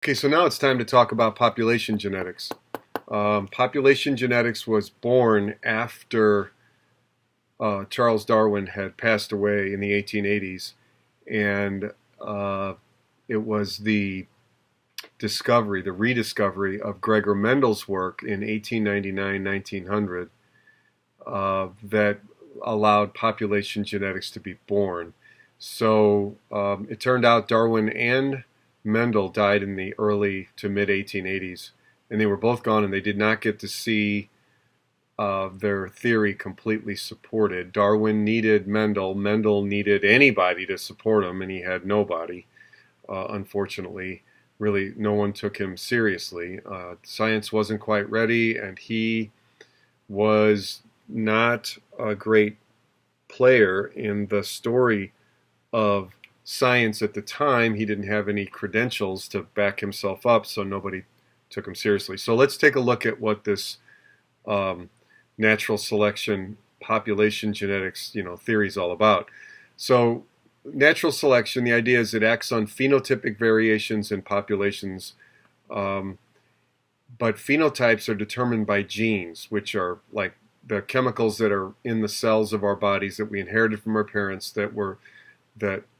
Okay, so now it's time to talk about population genetics. Population genetics was born after Charles Darwin had passed away in the 1880s, and it was the rediscovery of Gregor Mendel's work in 1899-1900 that allowed population genetics to be born. So it turned out Darwin and Mendel died in the early to mid 1880s, and they were both gone, and they did not get to see their theory completely supported. Darwin needed Mendel. Mendel needed anybody to support him, and he had nobody. Unfortunately, really, no one took him seriously. Science wasn't quite ready, and he was not a great player in the story of science at the time. He didn't have any credentials to back himself up, so nobody took him seriously. So let's take a look at what this natural selection, population genetics, theory is all about. So natural selection, the idea is it acts on phenotypic variations in populations, but phenotypes are determined by genes, which are like the chemicals that are in the cells of our bodies that we inherited from our parents that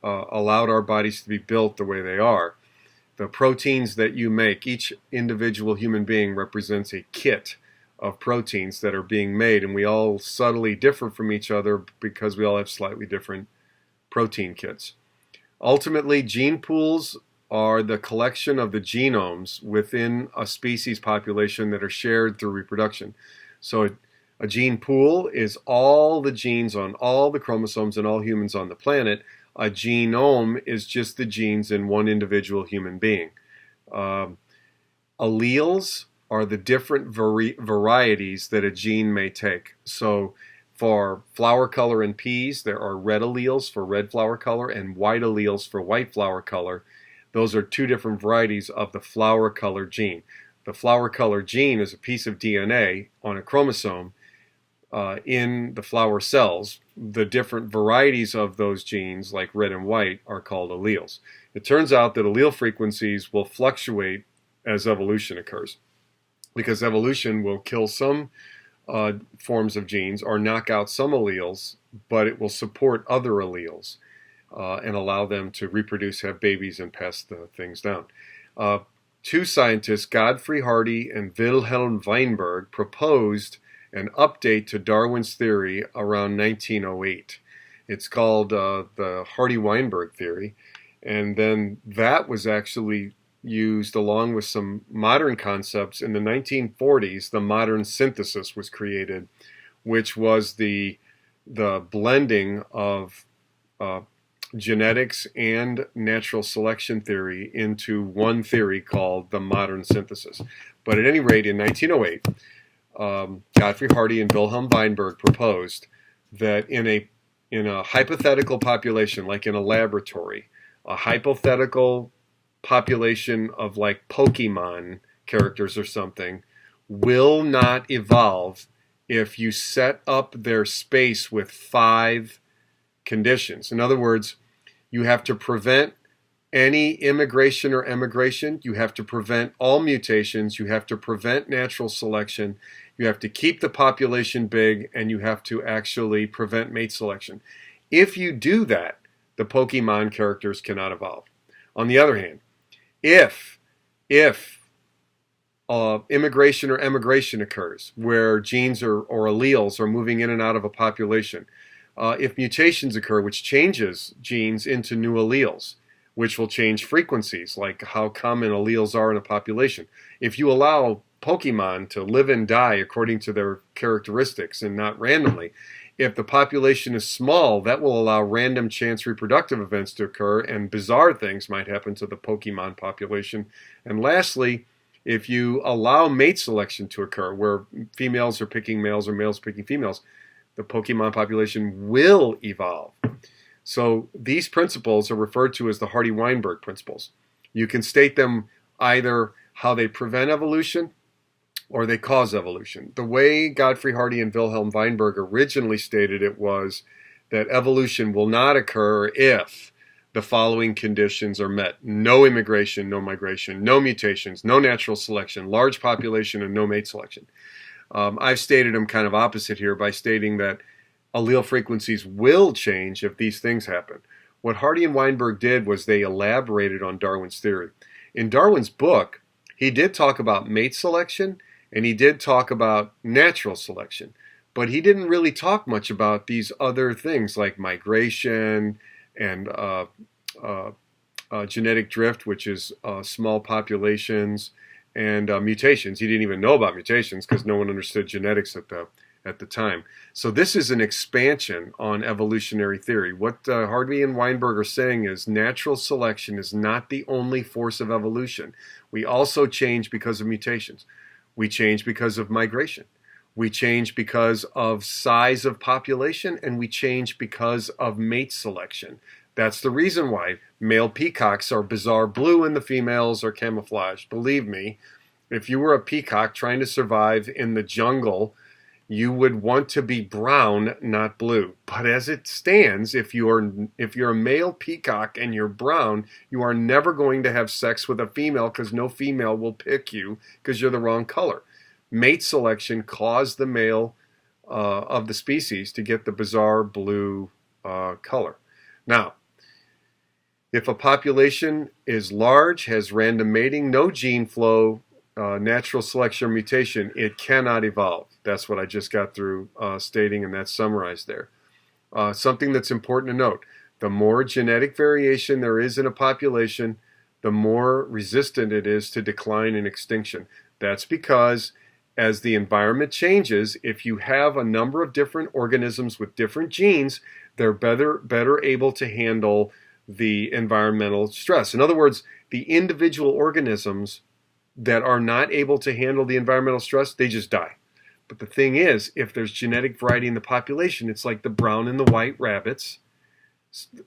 allowed our bodies to be built the way they are. The proteins that you make, each individual human being represents a kit of proteins that are being made, and we all subtly differ from each other because we all have slightly different protein kits. Ultimately, gene pools are the collection of the genomes within a species population that are shared through reproduction. So a gene pool is all the genes on all the chromosomes in all humans on the planet. A genome is just the genes in one individual human being. Alleles are the different varieties that a gene may take. So for flower color in peas, there are red alleles for red flower color and white alleles for white flower color. Those are two different varieties of the flower color gene. The flower color gene is a piece of DNA on a chromosome in the flower cells. The different varieties of those genes, like red and white, are called alleles. It turns out that allele frequencies will fluctuate as evolution occurs, because evolution will kill some forms of genes or knock out some alleles, but it will support other alleles and allow them to reproduce, have babies, and pass the things down. Two scientists, Godfrey Hardy and Wilhelm Weinberg, proposed an update to Darwin's theory around 1908. It's called the Hardy-Weinberg theory, and then that was actually used along with some modern concepts. In the 1940s, the modern synthesis was created, which was the blending of genetics and natural selection theory into one theory called the modern synthesis. But at any rate, in 1908, Godfrey Hardy and Wilhelm Weinberg proposed that in a hypothetical population, like in a laboratory, a hypothetical population of like Pokemon characters or something will not evolve if you set up their space with 5 conditions. In other words, you have to prevent any immigration or emigration. You have to prevent all mutations. You have to prevent natural selection. You have to keep the population big, and you have to actually prevent mate selection. If you do that, the Pokemon characters cannot evolve. On the other hand, if immigration or emigration occurs, where genes or alleles are moving in and out of a population, if mutations occur, which changes genes into new alleles, which will change frequencies, like how common alleles are in a population. If you allow Pokemon to live and die according to their characteristics and not randomly, if the population is small, that will allow random chance reproductive events to occur, and bizarre things might happen to the Pokemon population. And lastly, if you allow mate selection to occur, where females are picking males or males picking females, the Pokemon population will evolve. So these principles are referred to as the Hardy-Weinberg principles. You can state them either how they prevent evolution or they cause evolution. The way Godfrey Hardy and Wilhelm Weinberg originally stated it was that evolution will not occur if the following conditions are met: no immigration, no migration, no mutations, no natural selection, large population, and no mate selection. I've stated them kind of opposite here by stating that allele frequencies will change if these things happen. What Hardy and Weinberg did was they elaborated on Darwin's theory. In Darwin's book, he did talk about mate selection and he did talk about natural selection, but he didn't really talk much about these other things like migration and genetic drift, which is small populations, and mutations. He didn't even know about mutations because no one understood genetics at the time. So this is an expansion on evolutionary theory. What Hardy and Weinberg are saying is natural selection is not the only force of evolution. We also change because of mutations. We change because of migration. We change because of size of population, and we change because of mate selection. That's the reason why male peacocks are bizarre blue and the females are camouflaged. Believe me, if you were a peacock trying to survive in the jungle, you would want to be brown, not blue. But as it stands, if you're a male peacock and you're brown, you are never going to have sex with a female because no female will pick you because you're the wrong color. Mate selection caused the male of the species to get the bizarre blue color. Now, if a population is large, has random mating, no gene flow, natural selection or mutation, it cannot evolve. That's what I just got through stating, and that's summarized there. Something that's important to note: the more genetic variation there is in a population, the more resistant it is to decline and extinction. That's because as the environment changes, if you have a number of different organisms with different genes, they're better able to handle the environmental stress. In other words, the individual organisms that are not able to handle the environmental stress, they just die. But the thing is, if there's genetic variety in the population, it's like the brown and the white rabbits.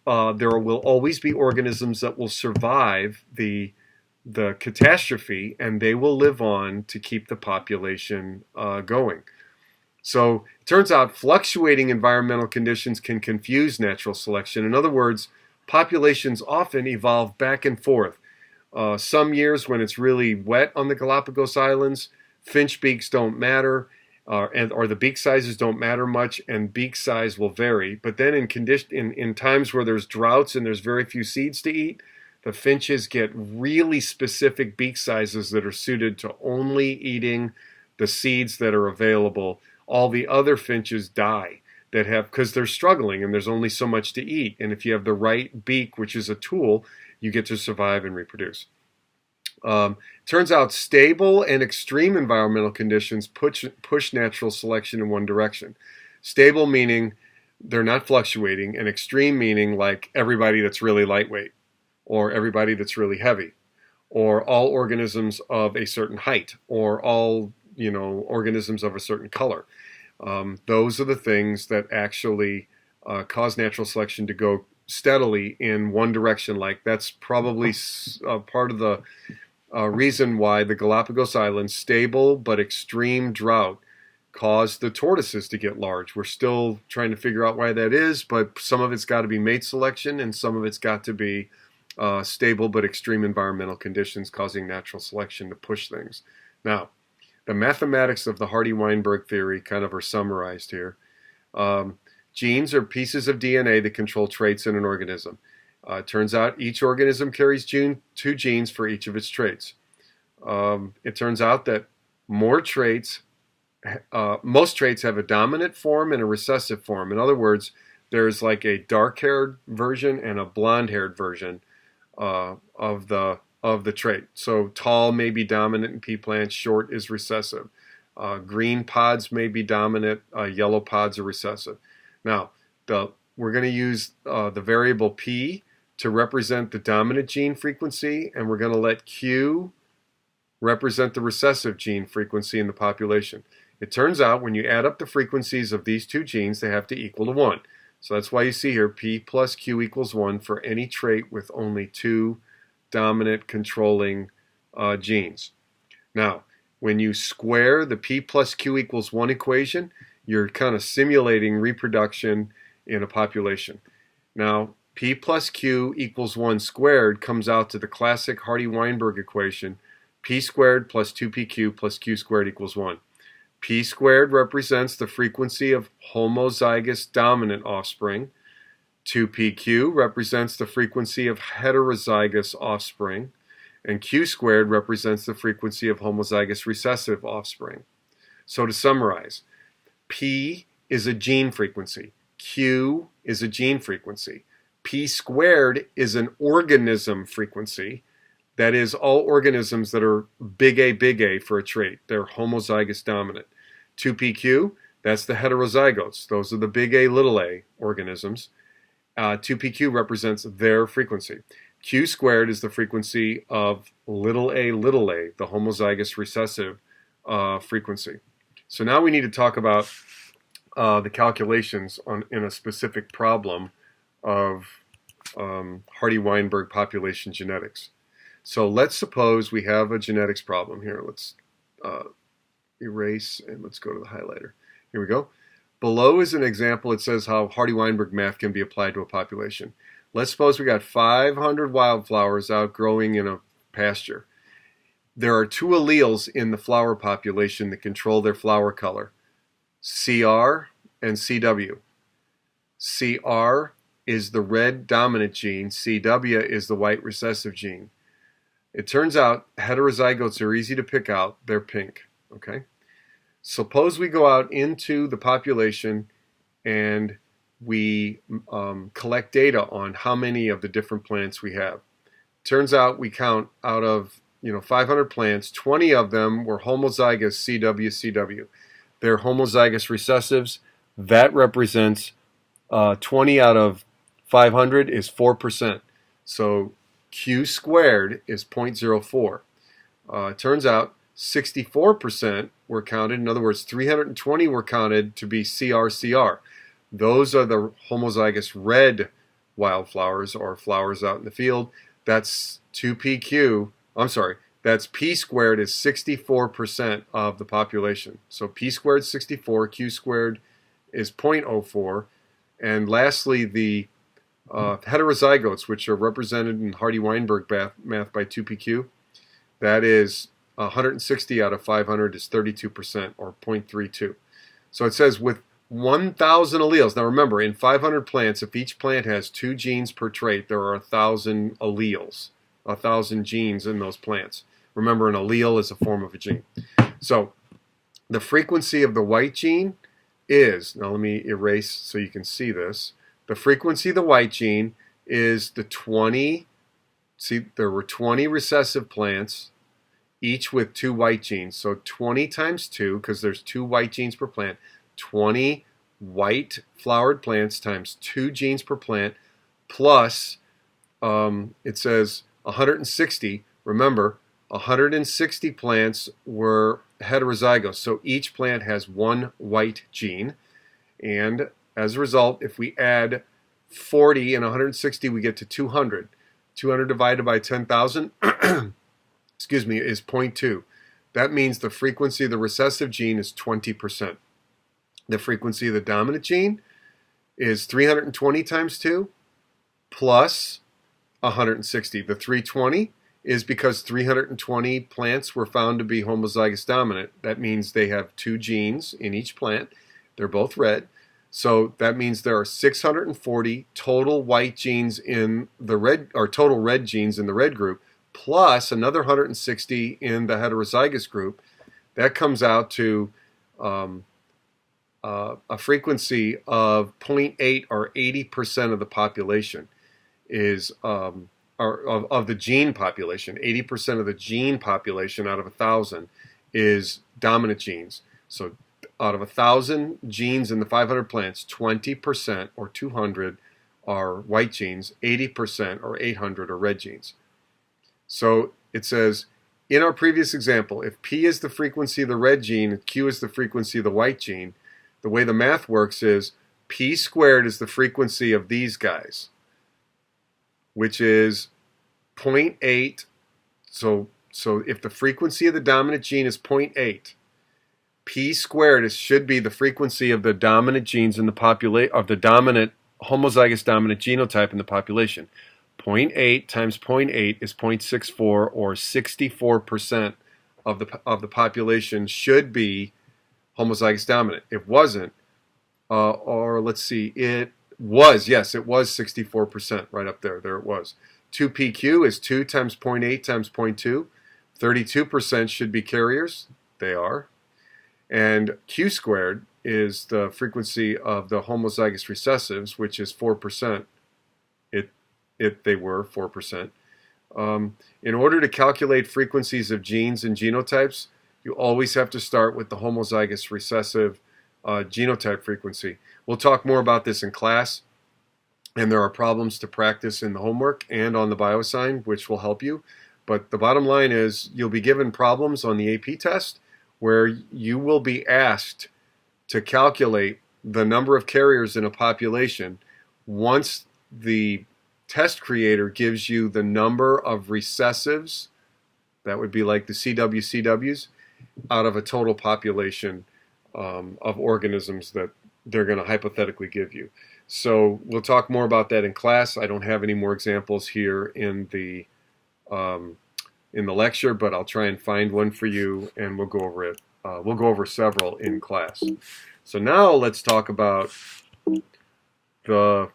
There will always be organisms that will survive the catastrophe, and they will live on to keep the population going. So it turns out fluctuating environmental conditions can confuse natural selection. In other words, populations often evolve back and forth. Some years when it's really wet on the Galapagos Islands, finch beaks don't matter, or the beak sizes don't matter much, and beak size will vary. But then in times where there's droughts and there's very few seeds to eat, the finches get really specific beak sizes that are suited to only eating the seeds that are available. All the other finches die because they're struggling and there's only so much to eat. And if you have the right beak, which is a tool, you get to survive and reproduce. Turns out stable and extreme environmental conditions push natural selection in one direction. Stable meaning they're not fluctuating, and extreme meaning like everybody that's really lightweight, or everybody that's really heavy, or all organisms of a certain height, or all organisms of a certain color. Those are the things that actually cause natural selection to go steadily in one direction. Like that's probably part of the reason why the Galapagos Islands, stable but extreme drought caused the tortoises to get large. We're still trying to figure out why that is, but some of it's got to be mate selection and some of it's got to be stable but extreme environmental conditions causing natural selection to push things. Now, the mathematics of the Hardy-Weinberg theory kind of are summarized here. Genes are pieces of DNA that control traits in an organism. It turns out each organism carries two genes for each of its traits. It turns out that most traits have a dominant form and a recessive form. In other words, there's like a dark-haired version and a blonde-haired version of the trait. So tall may be dominant in pea plants, short is recessive. Green pods may be dominant, yellow pods are recessive. Now, we're going to use the variable P to represent the dominant gene frequency, and we're going to let Q represent the recessive gene frequency in the population. It turns out when you add up the frequencies of these two genes, they have to equal to 1. So that's why you see here P plus Q equals 1 for any trait with only two dominant controlling genes. Now, when you square the P plus Q equals 1 equation, you're kind of simulating reproduction in a population. Now, P plus Q equals 1 squared comes out to the classic Hardy-Weinberg equation, P squared plus 2PQ plus Q squared equals 1. P squared represents the frequency of homozygous dominant offspring. 2PQ represents the frequency of heterozygous offspring. And Q squared represents the frequency of homozygous recessive offspring. So to summarize, P is a gene frequency. Q is a gene frequency. P squared is an organism frequency. That is, all organisms that are big A for a trait. They're homozygous dominant. 2PQ, that's the heterozygotes. Those are the big A, little a organisms. 2PQ represents their frequency. Q squared is the frequency of little a, the homozygous recessive frequency. So now we need to talk about the calculations in a specific problem of Hardy-Weinberg population genetics. So let's suppose we have a genetics problem here. Let's erase and let's go to the highlighter. Here we go. Below is an example. It says how Hardy-Weinberg math can be applied to a population. Let's suppose we got 500 wildflowers out growing in a pasture. There are 2 alleles in the flower population that control their flower color, CR and CW. CR is the red dominant gene, CW is the white recessive gene. It turns out heterozygotes are easy to pick out, they're pink. Okay? Suppose we go out into the population and we collect data on how many of the different plants we have. Turns out we count out of 500 plants, 20 of them were homozygous CW. They're homozygous recessives. That represents 20 out of 500 is 4%. So Q squared is 0.04. Turns out 64% were counted. In other words, 320 were counted to be CR. Those are the homozygous red wildflowers or flowers out in the field. That's 2PQ. I'm sorry. That's P squared is 64% of the population. So P squared is 64, Q squared is 0.04. And lastly, the heterozygotes, which are represented in Hardy-Weinberg math by 2PQ, that is 160 out of 500 is 32% or 0.32. So it says with 1,000 alleles. Now remember, in 500 plants, if each plant has 2 genes per trait, there are 1,000 alleles, 1,000 genes in those plants. Remember, an allele is a form of a gene. So the frequency of the white gene is, now let me erase so you can see this. The frequency of the white gene is the 20, see there were 20 recessive plants, each with 2 white genes. So 20 times 2, because there's 2 white genes per plant, 20 white flowered plants times 2 genes per plant, plus it says 160. Remember, 160 plants were heterozygous, so each plant has 1 white gene. And as a result, if we add 40 and 160, we get to 200. 200 divided by 10,000 excuse me, is 0.2. That means the frequency of the recessive gene is 20%. The frequency of the dominant gene is 320 times 2 plus 160. The 320 is because 320 plants were found to be homozygous dominant. That means they have 2 genes in each plant. They're both red. So that means there are 640 total white genes in the red, or total red genes in the red group, plus another 160 in the heterozygous group. That comes out to a frequency of 0.8 or 80% of the population is of the gene population. 80% of the gene population out of 1,000 is dominant genes. So out of 1,000 genes in the 500 plants, 20% or 200 are white genes, 80% or 800 are red genes. So it says, in our previous example, if P is the frequency of the red gene and Q is the frequency of the white gene, the way the math works is P squared is the frequency of these guys, which is 0.8. So if the frequency of the dominant gene is 0.8, P squared should be the frequency of the dominant genes in the population, of the dominant homozygous dominant genotype in the population. 0.8 times 0.8 is 0.64, or 64% of the population should be homozygous dominant. It wasn't, or let's see, it was, yes, it was 64%, right up there. There it was. 2PQ is 2 times 0.8 times 0.2. 32% should be carriers. They are. And Q squared is the frequency of the homozygous recessives, which is 4%. They were 4%. In order to calculate frequencies of genes and genotypes, you always have to start with the homozygous recessive genotype frequency. We'll talk more about this in class, and there are problems to practice in the homework and on the bioassign, which will help you. But the bottom line is you'll be given problems on the AP test where you will be asked to calculate the number of carriers in a population once the test creator gives you the number of recessives, that would be like the CWCWs, out of a total population of organisms that they're going to hypothetically give you. So we'll talk more about that in class. I don't have any more examples here in the lecture, but I'll try and find one for you, and we'll go over it. We'll go over several in class. So now let's talk about the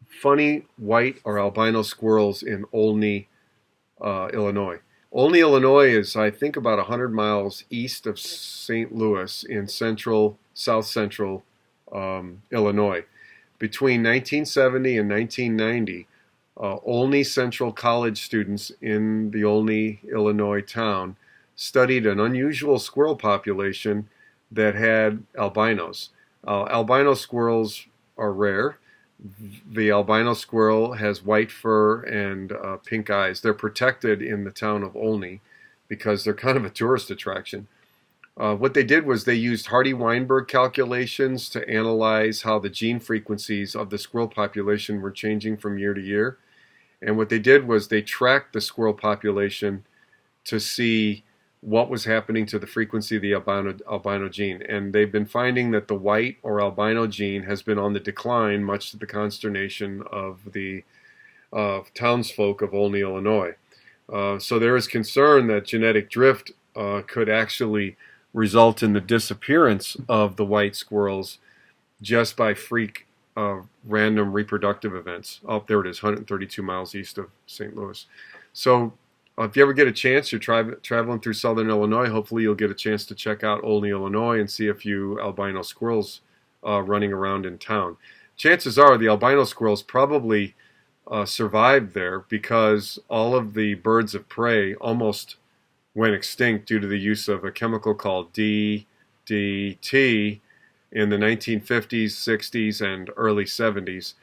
funny white or albino squirrels in Olney, Illinois. Olney, Illinois is, I think, about 100 miles east of St. Louis in south central Illinois. Between 1970 and 1990, Olney Central College students in the Olney, Illinois town studied an unusual squirrel population that had albinos. Albino squirrels are rare. The albino squirrel has white fur and pink eyes. They're protected in the town of Olney because they're kind of a tourist attraction. What they did was they used Hardy-Weinberg calculations to analyze how the gene frequencies of the squirrel population were changing from year to year. And what they did was they tracked the squirrel population to see what was happening to the frequency of the albino gene. And they've been finding that the white or albino gene has been on the decline, much to the consternation of the townsfolk of Olney, Illinois. So there is concern that genetic drift could actually result in the disappearance of the white squirrels just by freak random reproductive events. Oh, there it is, 132 miles east of St. Louis. So if you ever get a chance, you're traveling through southern Illinois, hopefully you'll get a chance to check out Olney, Illinois and see a few albino squirrels running around in town. Chances are the albino squirrels probably survived there because all of the birds of prey almost went extinct due to the use of a chemical called DDT in the 1950s, 60s, and early 70s,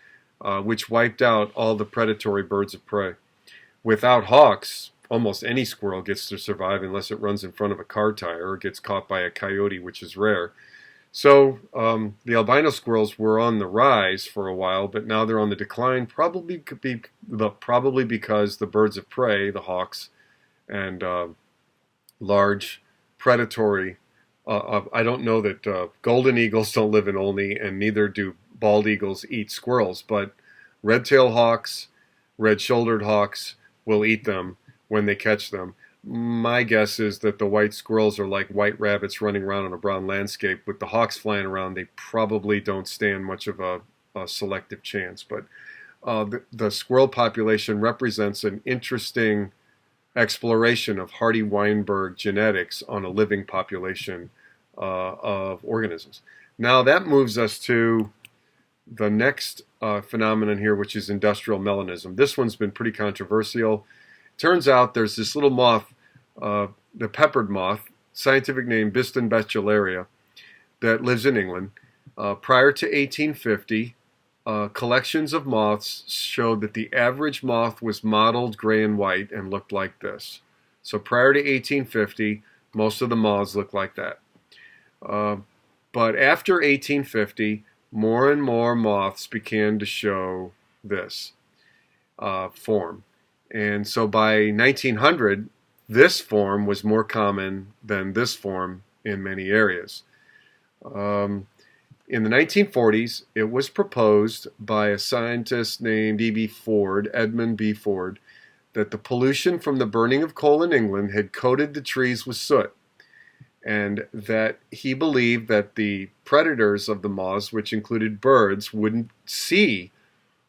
which wiped out all the predatory birds of prey. Without hawks, almost any squirrel gets to survive unless it runs in front of a car tire or gets caught by a coyote, which is rare. So the albino squirrels were on the rise for a while, but now they're on the decline, probably because the birds of prey, the hawks, and large predatory, I don't know that golden eagles don't live in Olney, and neither do bald eagles eat squirrels, but red-tailed hawks, red-shouldered hawks will eat them when they catch them. My guess is that the white squirrels are like white rabbits running around on a brown landscape. With the hawks flying around, they probably don't stand much of a selective chance. But the squirrel population represents an interesting exploration of Hardy-Weinberg genetics on a living population of organisms. Now that moves us to the next phenomenon here, which is industrial melanism. This one's been pretty controversial. Turns out there's this little moth, the peppered moth, scientific name Biston betullaria, that lives in England. Prior to 1850, collections of moths showed that the average moth was mottled gray and white and looked like this. So prior to 1850, most of the moths looked like that. But after 1850, more and more moths began to show this form. And so by 1900, this form was more common than this form in many areas. In In the 1940s, it was proposed by a scientist named Edmund B. Ford, that the pollution from the burning of coal in England had coated the trees with soot, and that he believed that the predators of the moths, which included birds, wouldn't see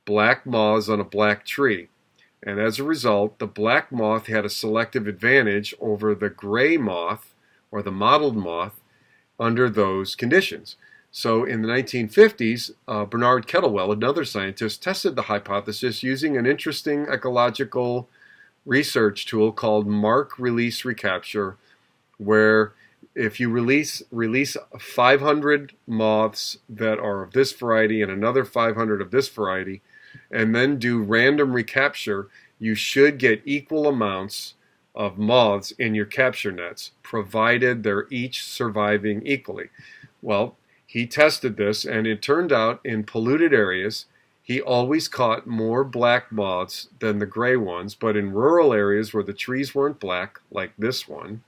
black moths on a black tree. And as a result, the black moth had a selective advantage over the gray moth, or the mottled moth, under those conditions. So in the 1950s, Bernard Kettlewell, another scientist, tested the hypothesis using an interesting ecological research tool called mark release recapture, where if you release 500 moths that are of this variety and another 500 of this variety, and then do random recapture, you should get equal amounts of moths in your capture nets, provided they're each surviving equally. Well, he tested this, and it turned out in polluted areas, he always caught more black moths than the gray ones, but in rural areas where the trees weren't black, like this one,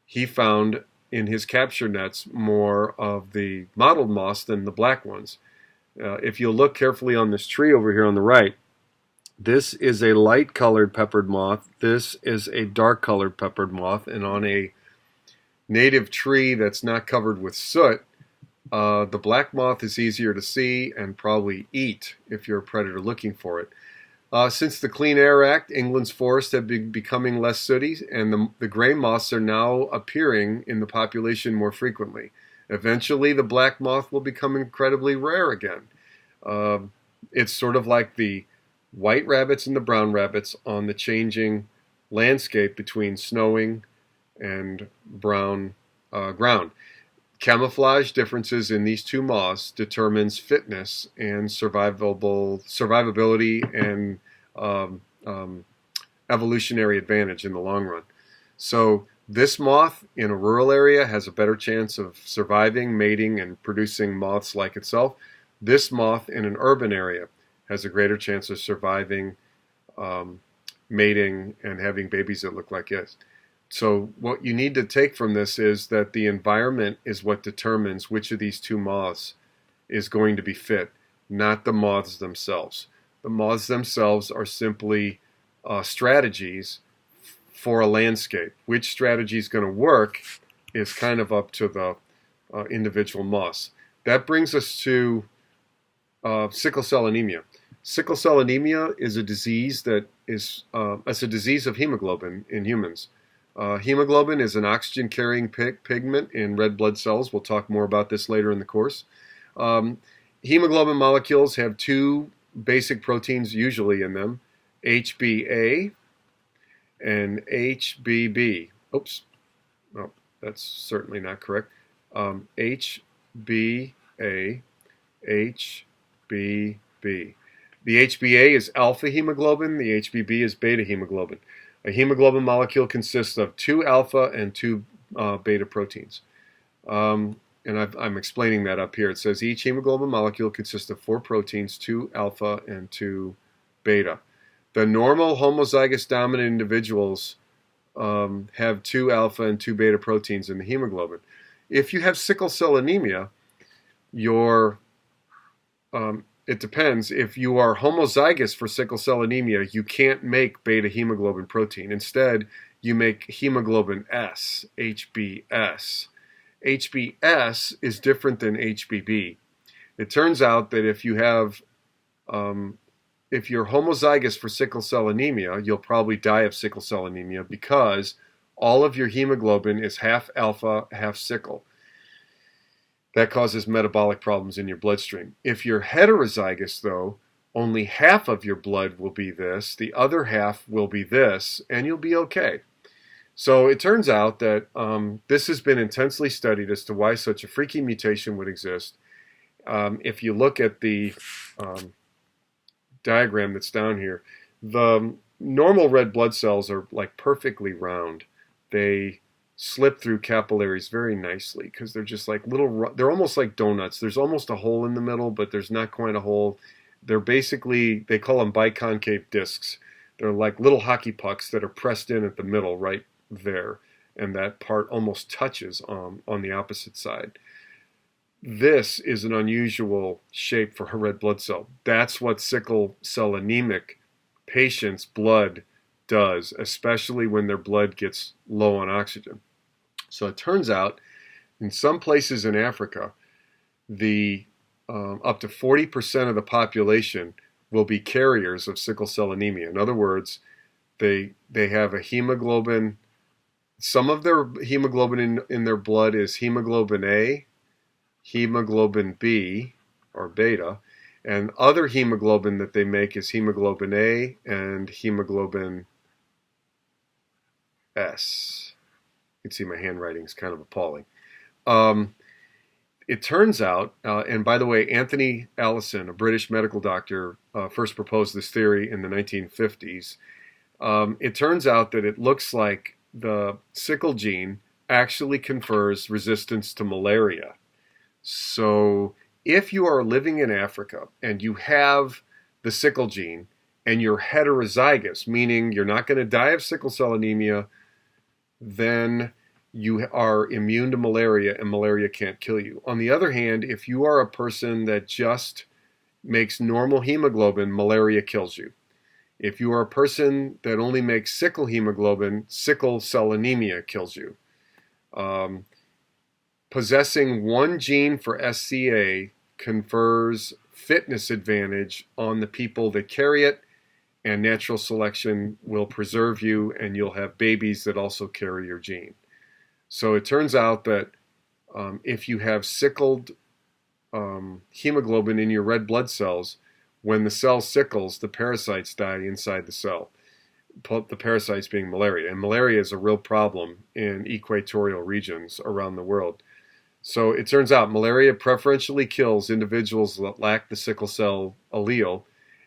he found in his capture nets more of the mottled moths than the black ones. If you look carefully on this tree over here on the right, this is a light-colored peppered moth. This is a dark-colored peppered moth. And on a native tree that's not covered with soot, the black moth is easier to see and probably eat if you're a predator looking for it. Since the Clean Air Act, England's forests have been becoming less sooty, and the gray moths are now appearing in the population more frequently. Eventually, the black moth will become incredibly rare again. It's sort of like the white rabbits and the brown rabbits on the changing landscape between snowing and brown ground. Camouflage differences in these two moths determines fitness and survivability and evolutionary advantage in the long run. So this moth in a rural area has a better chance of surviving, mating, and producing moths like itself. This moth in an urban area has a greater chance of surviving, mating, and having babies that look like it. So what you need to take from this is that the environment is what determines which of these two moths is going to be fit, not the moths themselves. The moths themselves are simply strategies for a landscape. Which strategy is going to work is kind of up to the individual moths. That brings us to sickle cell anemia. Sickle cell anemia is a disease that is it's a disease of hemoglobin in humans. Hemoglobin is an oxygen-carrying pigment in red blood cells. We'll talk more about this later in the course. Hemoglobin molecules have two basic proteins usually in them, HbA and HbB. Oops, no, that's certainly not correct. HbA, HbB. The HbA is alpha hemoglobin, the HbB is beta hemoglobin. A hemoglobin molecule consists of 2 alpha and 2 beta proteins. And I'm explaining that up here. It says each hemoglobin molecule consists of 4 proteins, 2 alpha and 2 beta. The normal homozygous dominant individuals have 2 alpha and 2 beta proteins in the hemoglobin. If you have sickle cell anemia, it depends. If you are homozygous for sickle cell anemia, you can't make beta hemoglobin protein. Instead, you make hemoglobin S, HbS. HbS is different than HbB. It turns out that if you're homozygous for sickle cell anemia, you'll probably die of sickle cell anemia because all of your hemoglobin is half alpha, half sickle. That causes metabolic problems in your bloodstream. If you're heterozygous, though, only half of your blood will be this, the other half will be this, and you'll be okay. So it turns out that this has been intensely studied as to why such a freaky mutation would exist. If you look at the diagram that's down here, the normal red blood cells are like perfectly round. They slip through capillaries very nicely because they're just like they're almost like donuts. There's almost a hole in the middle, but there's not quite a hole. They're basically, they call them biconcave discs. They're like little hockey pucks that are pressed in at the middle right there, and that part almost touches on the opposite side. This is an unusual shape for a red blood cell. That's what sickle cell anemic patients' blood does, especially when their blood gets low on oxygen. So it turns out in some places in Africa, the up to 40% of the population will be carriers of sickle cell anemia. In other words, they have a hemoglobin. Some of their hemoglobin in their blood is hemoglobin A, hemoglobin B or beta, and other hemoglobin that they make is hemoglobin A and hemoglobin S. You can see my handwriting is kind of appalling. It turns out, and by the way, Anthony Allison, a British medical doctor, first proposed this theory in the 1950s. It turns out that it looks like the sickle gene actually confers resistance to malaria. So if you are living in Africa and you have the sickle gene and you're heterozygous, meaning you're not going to die of sickle cell anemia, then you are immune to malaria and malaria can't kill you. On the other hand, if you are a person that just makes normal hemoglobin, malaria kills you. If you are a person that only makes sickle hemoglobin, sickle cell anemia kills you. Possessing one gene for SCA confers fitness advantage on the people that carry it, and natural selection will preserve you, and you'll have babies that also carry your gene. So it turns out that if you have sickled hemoglobin in your red blood cells, when the cell sickles, the parasites die inside the cell. The parasites being malaria. And malaria is a real problem in equatorial regions around the world. So it turns out malaria preferentially kills individuals that lack the sickle cell allele,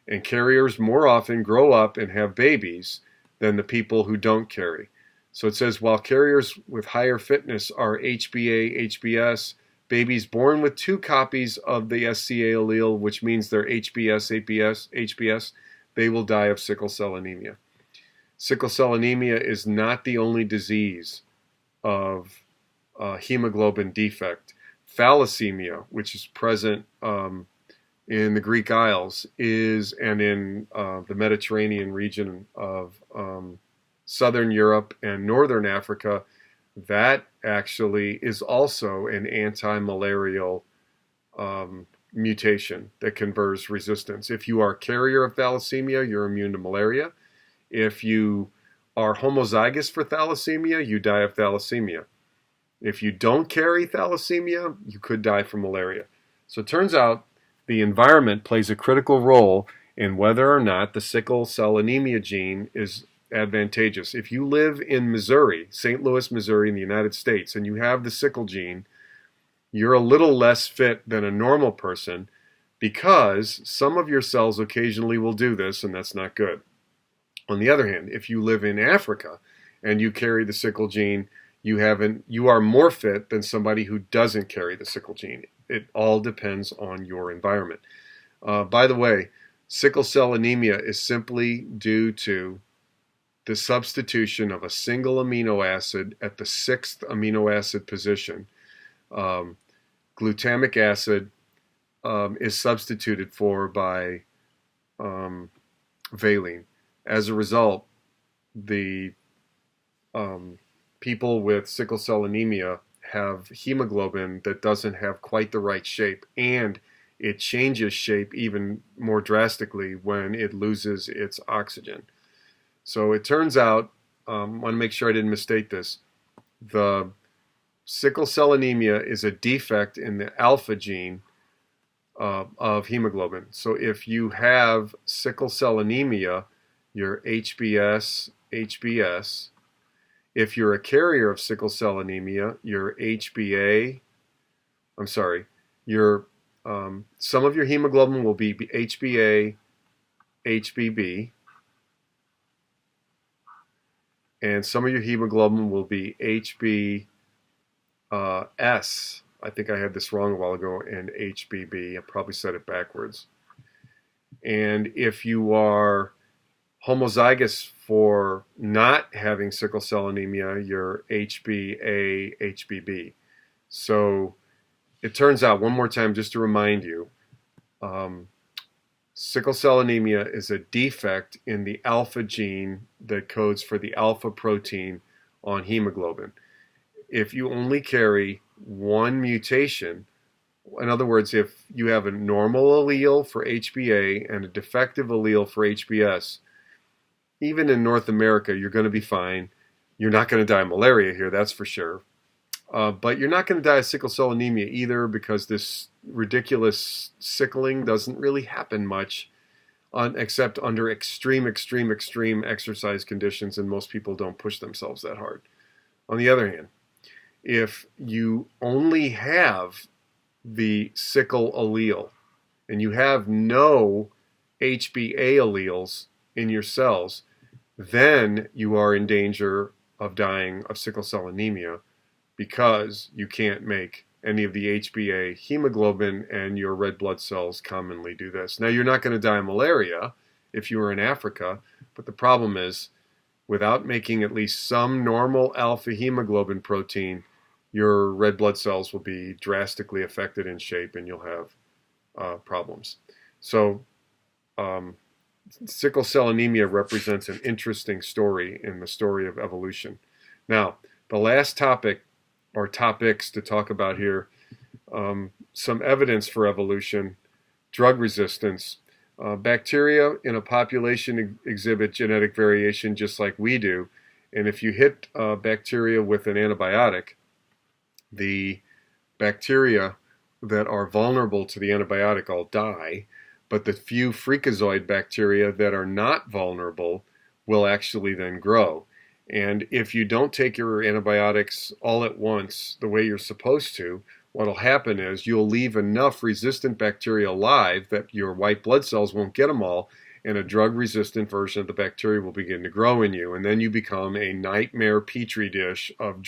and carriers more often grow up and have babies than the people who don't carry. So it says while carriers with higher fitness are HbA, HbS, babies born with 2 copies of the SCA allele, which means they're HbS, HbS, they will die of sickle cell anemia. Sickle cell anemia is not the only disease of hemoglobin defect. Thalassemia, which is present in the Greek Isles, and in the Mediterranean region of Southern Europe and Northern Africa, that actually is also an anti-malarial mutation that confers resistance. If you are a carrier of thalassemia, you're immune to malaria. If you are homozygous for thalassemia, you die of thalassemia. If you don't carry thalassemia, you could die from malaria. So it turns out the environment plays a critical role in whether or not the sickle cell anemia gene is advantageous. If you live in Missouri, St. Louis, Missouri in the United States, and you have the sickle gene, you're a little less fit than a normal person because some of your cells occasionally will do this, and that's not good. On the other hand, if you live in Africa and you carry the sickle gene, you are more fit than somebody who doesn't carry the sickle gene. It all depends on your environment. By the way, sickle cell anemia is simply due to the substitution of a single amino acid at the 6th amino acid position. Glutamic acid is substituted for by valine. As a result, the people with sickle cell anemia have hemoglobin that doesn't have quite the right shape, and it changes shape even more drastically when it loses its oxygen. So it turns out, I want to make sure I didn't misstate this, the sickle cell anemia is a defect in the alpha gene of hemoglobin. So if you have sickle cell anemia, you're HbS, HbS. If you're a carrier of sickle cell anemia, you're HbA. I'm sorry, some of your hemoglobin will be HbA, HbB, and some of your hemoglobin will be HbS. I think I had this wrong a while ago, and HbB. I probably said it backwards. And if you are homozygous for not having sickle cell anemia, you're HbA, HbB. So it turns out, one more time, just to remind you, sickle cell anemia is a defect in the alpha gene that codes for the alpha protein on hemoglobin. If you only carry one mutation, in other words, if you have a normal allele for HbA and a defective allele for HbS, even in North America, you're going to be fine. You're not going to die of malaria here, that's for sure. But you're not going to die of sickle cell anemia either, because this ridiculous sickling doesn't really happen much except under extreme exercise conditions, and most people don't push themselves that hard. On the other hand, if you only have the sickle allele and you have no HbA alleles in your cells, then you are in danger of dying of sickle cell anemia, because you can't make any of the HbA hemoglobin, and your red blood cells commonly do this. Now, you're not going to die of malaria if you were in Africa, but the problem is, without making at least some normal alpha hemoglobin protein, your red blood cells will be drastically affected in shape, and you'll have problems. So sickle cell anemia represents an interesting story in the story of evolution. Now, the last topic, or topics to talk about here, some evidence for evolution, drug resistance. Bacteria in a population exhibit genetic variation just like we do, and if you hit bacteria with an antibiotic, the bacteria that are vulnerable to the antibiotic all die, but the few freakazoid bacteria that are not vulnerable will actually then grow. And if you don't take your antibiotics all at once the way you're supposed to, what will happen is you'll leave enough resistant bacteria alive that your white blood cells won't get them all, and a drug-resistant version of the bacteria will begin to grow in you. And then you become a nightmare petri dish of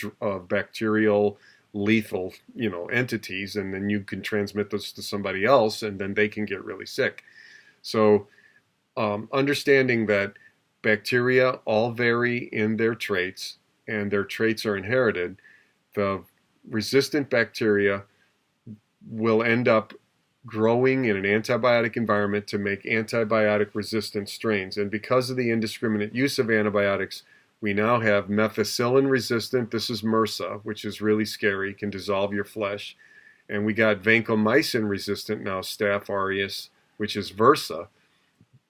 bacterial lethal, entities, and then you can transmit those to somebody else, and then they can get really sick. So understanding that bacteria all vary in their traits, and their traits are inherited, the resistant bacteria will end up growing in an antibiotic environment to make antibiotic-resistant strains. And because of the indiscriminate use of antibiotics, we now have methicillin-resistant, this is MRSA, which is really scary, can dissolve your flesh. And we got vancomycin-resistant now, Staph aureus, which is VRSA.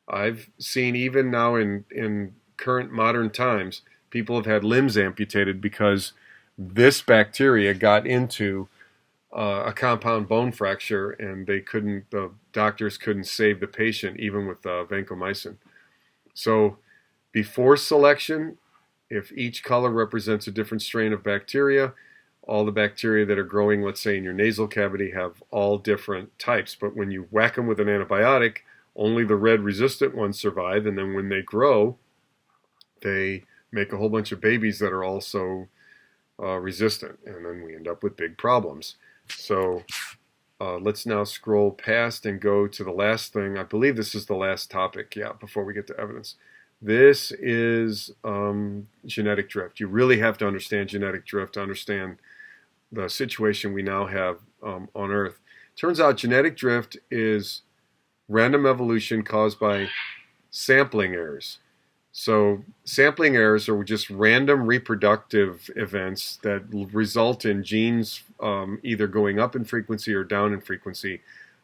I've seen even now in current modern times, people have had limbs amputated because this bacteria got into a compound bone fracture, and the doctors couldn't save the patient even with vancomycin. So before selection, if each color represents a different strain of bacteria, all the bacteria that are growing, let's say in your nasal cavity, have all different types. But when you whack them with an antibiotic, only the red resistant ones survive, and then when they grow, they make a whole bunch of babies that are also resistant, and then we end up with big problems. So let's now scroll past and go to the last thing. I believe this is the last topic, before we get to evidence. This is genetic drift. You really have to understand genetic drift to understand the situation we now have on Earth. Turns out genetic drift is random evolution caused by sampling errors. So sampling errors are just random reproductive events that result in genes either going up in frequency or down in frequency.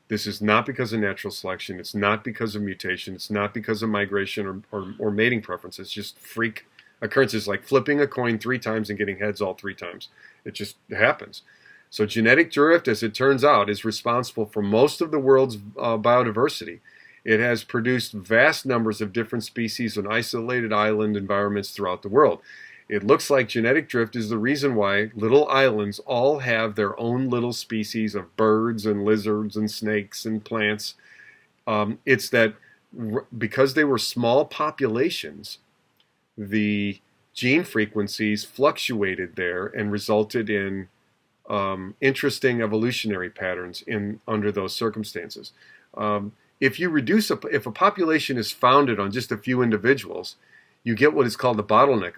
This is not because of natural selection. It's not because of mutation. It's not because of migration or mating preference. It's just freak occurrences, like flipping a coin 3 times and getting heads all 3 times. It just happens. So genetic drift, as it turns out, is responsible for most of the world's biodiversity. It has produced vast numbers of different species in isolated island environments throughout the world. It looks like genetic drift is the reason why little islands all have their own little species of birds and lizards and snakes and plants. It's that because they were small populations, the gene frequencies fluctuated there and resulted in interesting evolutionary patterns under those circumstances. If a population is founded on just a few individuals, you get what is called the bottleneck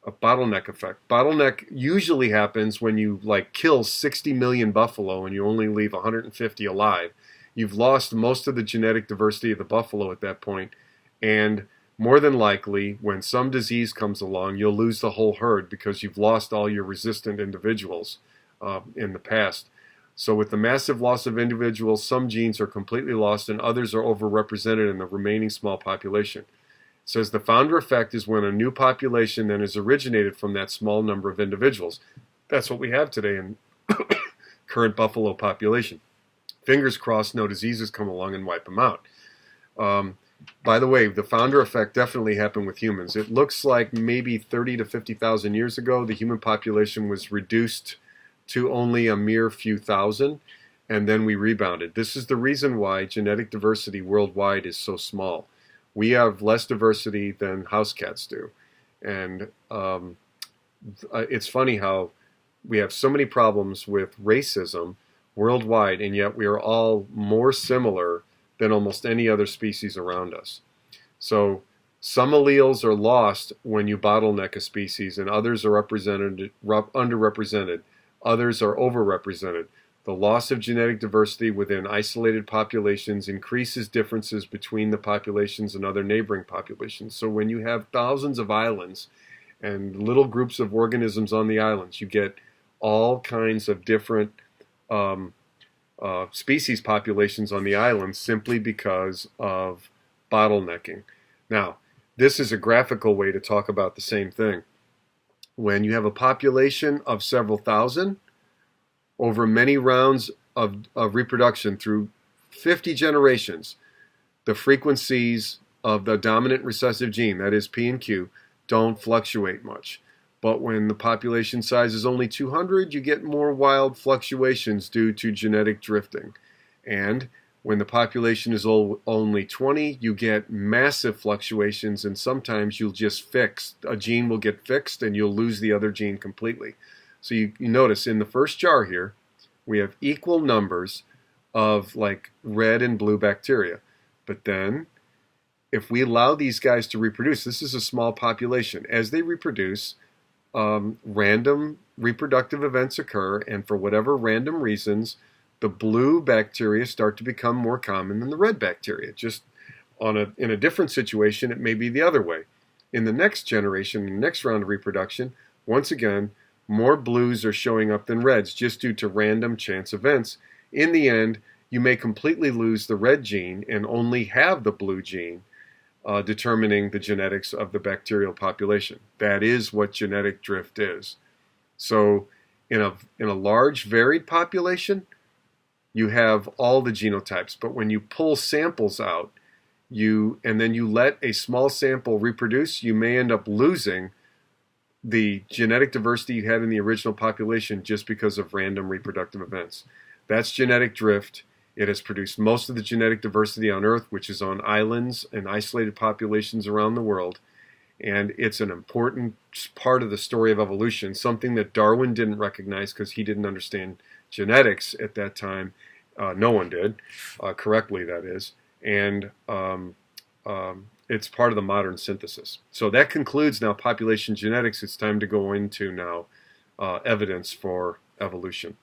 A bottleneck effect. Bottleneck usually happens when you like kill 60 million buffalo and you only leave 150 alive. You've lost most of the genetic diversity of the buffalo at that point, and more than likely, when some disease comes along, you'll lose the whole herd because you've lost all your resistant individuals in the past. So with the massive loss of individuals, some genes are completely lost and others are overrepresented in the remaining small population. It says the founder effect is when a new population then is originated from that small number of individuals. That's what we have today in current buffalo population. Fingers crossed no diseases come along and wipe them out. By the way, the founder effect definitely happened with humans. It looks like maybe 30 to 50,000 years ago, the human population was reduced to only a mere few thousand, and then we rebounded. This is the reason why genetic diversity worldwide is so small. We have less diversity than house cats do. And it's funny how we have so many problems with racism worldwide, and yet we are all more similar than almost any other species around us. So some alleles are lost when you bottleneck a species, and others are underrepresented. Others are overrepresented. The loss of genetic diversity within isolated populations increases differences between the populations and other neighboring populations. So when you have thousands of islands and little groups of organisms on the islands, you get all kinds of different species populations on the islands simply because of bottlenecking. Now, this is a graphical way to talk about the same thing. When you have a population of several thousand, over many rounds of reproduction through 50 generations, the frequencies of the dominant recessive gene, that is P and Q, don't fluctuate much. But when the population size is only 200, you get more wild fluctuations due to genetic drifting. And when the population is only 20, you get massive fluctuations, and sometimes you'll just a gene will get fixed and you'll lose the other gene completely. So you notice in the first jar here, we have equal numbers of like red and blue bacteria. But then if we allow these guys to reproduce, this is a small population. As they reproduce, random reproductive events occur, and for whatever random reasons, the blue bacteria start to become more common than the red bacteria. Just in a different situation, it may be the other way. In the next generation, in the next round of reproduction, once again, more blues are showing up than reds just due to random chance events. In the end, you may completely lose the red gene and only have the blue gene, determining the genetics of the bacterial population. That is what genetic drift is. So in a large varied population, you have all the genotypes, but when you pull samples out, and then you let a small sample reproduce, you may end up losing the genetic diversity you had in the original population just because of random reproductive events. That's genetic drift. It has produced most of the genetic diversity on Earth, which is on islands and isolated populations around the world. And it's an important part of the story of evolution, something that Darwin didn't recognize because he didn't understand genetics at that time. No one did, correctly that is. And it's part of the modern synthesis. So that concludes now population genetics. It's time to go into now evidence for evolution.